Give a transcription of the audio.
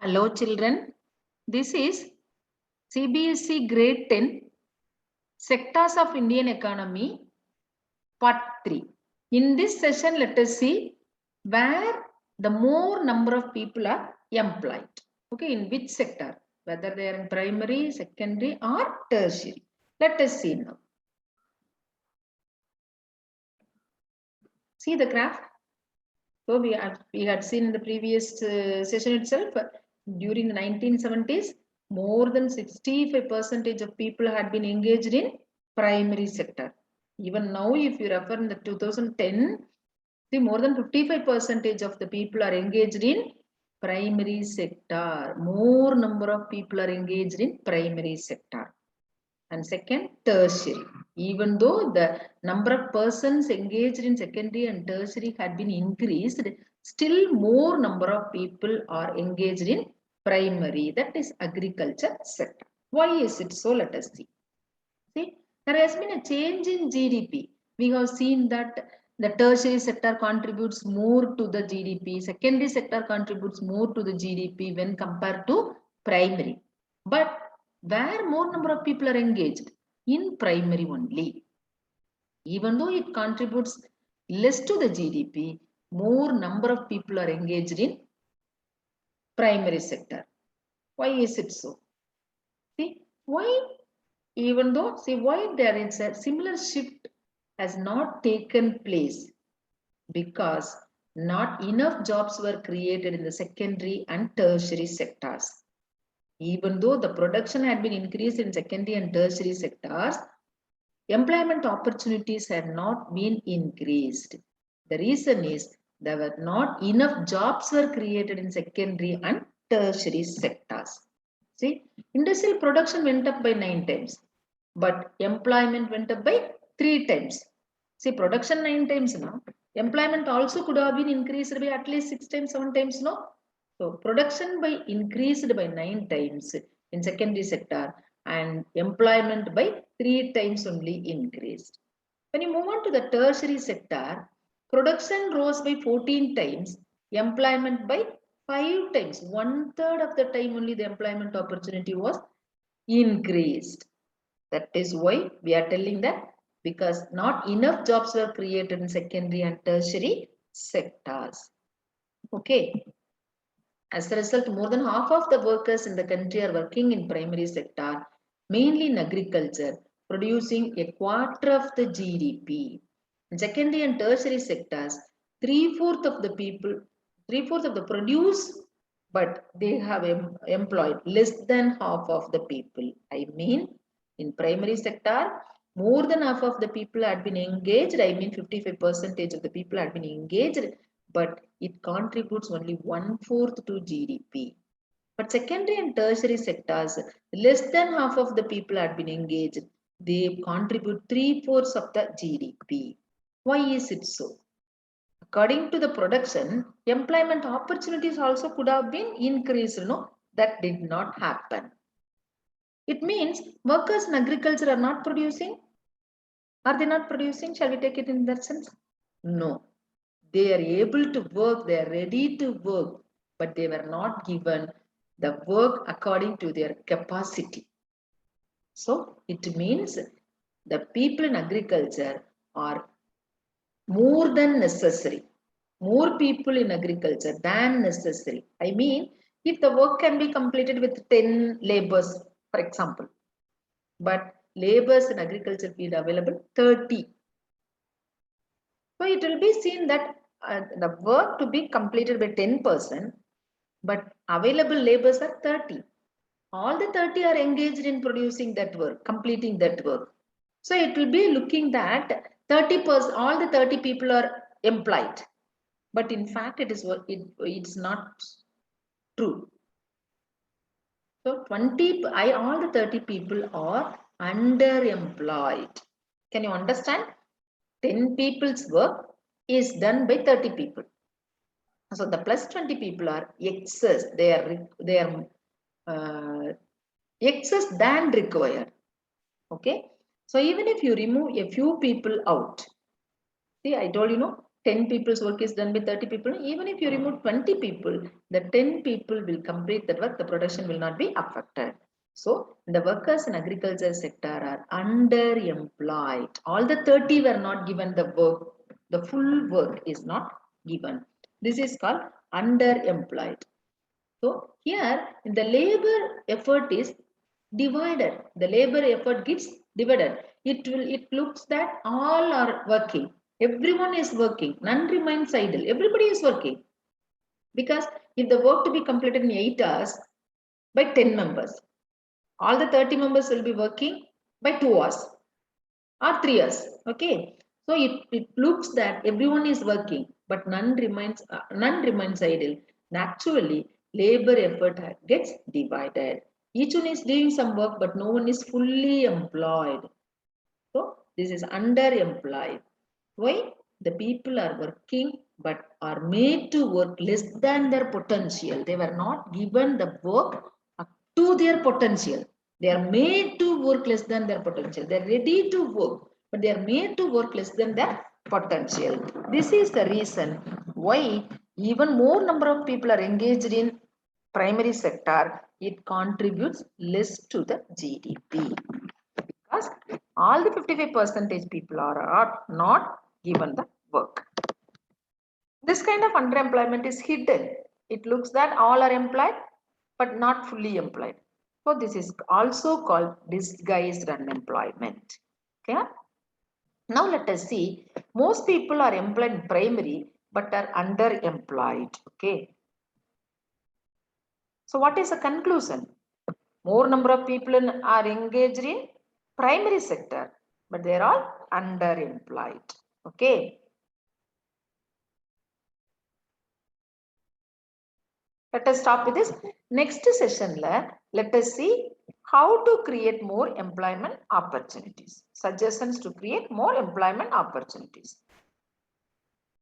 Hello children, this is CBSE grade 10 sectors of Indian economy part 3. In this session let us see where the more number of people are employed. Okay, in which sector, whether they are in primary, secondary or tertiary. Let us see now. See the graph. So we had seen in the previous session itself, during the 1970s, more than 65% of people had been engaged in primary sector. Even now, if you refer in the 2010, see more than 55% of the people are engaged in primary sector. More number of people are engaged in primary sector. And second, tertiary. Even though the number of persons engaged in secondary and tertiary had been increased, still more number of people are engaged in primary, that is agriculture sector. Why is it so? Let us see. See, there has been a change in GDP. We have seen that the tertiary sector contributes more to the GDP, secondary sector contributes more to the GDP when compared to primary. But where more number of people are engaged? In primary only. Even though it contributes less to the GDP, more number of people are engaged in primary sector. Why is it so? See, why? Even though, see, why there is a similar shift has not taken place? Because not enough jobs were created in the secondary and tertiary sectors. Even though the production had been increased in secondary and tertiary sectors, employment opportunities had not been increased. The reason is there were not enough jobs were created in secondary and tertiary sectors. See, industrial production went up by 9 times, but employment went up by 3 times. See, production 9 times now. Employment also could have been increased by at least 6 times, 7 times, no? So, production by increased by 9 times in secondary sector and employment by 3 times only increased. When you move on to the tertiary sector, production rose by 14 times, employment by 5 times. 1/3 of the time only the employment opportunity was increased. That is why we are telling that because not enough jobs were created in secondary and tertiary sectors. Okay. As a result, more than half of the workers in the country are working in primary sector, mainly in agriculture, producing a quarter of the GDP. In secondary and tertiary sectors, 3/4 of the people, 3/4 of the produce, but they have employed less than half of the people. I mean, in primary sector, more than half of the people had been engaged. I mean, 55% of the people had been engaged, but it contributes only 1/4 to GDP. But secondary and tertiary sectors, less than half of the people had been engaged. They contribute 3/4 of the GDP. Why is it so? According to the production, employment opportunities also could have been increased. No, that did not happen. It means workers in agriculture are not producing. Are they not producing? Shall we take it in that sense? No. They are able to work, they are ready to work, but they were not given the work according to their capacity. So it means the people in agriculture are more than necessary. More people in agriculture than necessary. I mean, if the work can be completed with 10 laborers, for example, but laborers in agriculture field available 30. So it will be seen that the work to be completed by 10%, but available laborers are 30. All the 30 are engaged in producing that work, completing that work. So it will be looking that 30%, all the 30 people are employed. But in fact, it's not true. So all the 30 people are underemployed. Can you understand? 10 people's work is done by 30 people. So the plus 20 people are excess. They are excess than required. Okay. So even if you remove a few people out, see, I told you, 10 people's work is done by 30 people. Even if you remove 20 people, the 10 people will complete that work. The production will not be affected. So the workers in agriculture sector are underemployed. All the 30 were not given the work. The full work is not given. This is called underemployed. So here the labor effort is divided. The labor effort gets divided. It looks that all are working. Everyone is working. None remains idle. Everybody is working. Because if the work to be completed in 8 hours by 10 members, all the 30 members will be working by 2 hours or 3 hours. Okay. So it looks that everyone is working, but none remains idle. Naturally, labor effort gets divided. Each one is doing some work, but no one is fully employed. So this is underemployed. Why? The people are working but are made to work less than their potential. They were not given the work up to their potential. They are made to work less than their potential. They are ready to work, but they are made to work less than their potential. This is the reason why even more number of people are engaged in primary sector. It contributes less to the GDP. Because all the 55% people are not given the work. This kind of underemployment is hidden. It looks that all are employed but not fully employed. So this is also called disguised unemployment. Okay. Now let us see, most people are employed in primary but are underemployed. Okay. So what is the conclusion? More number of people are engaged in primary sector, but they are all underemployed. Okay. Let us stop with this. Next session, let us see how to create more employment opportunities. Suggestions to create more employment opportunities.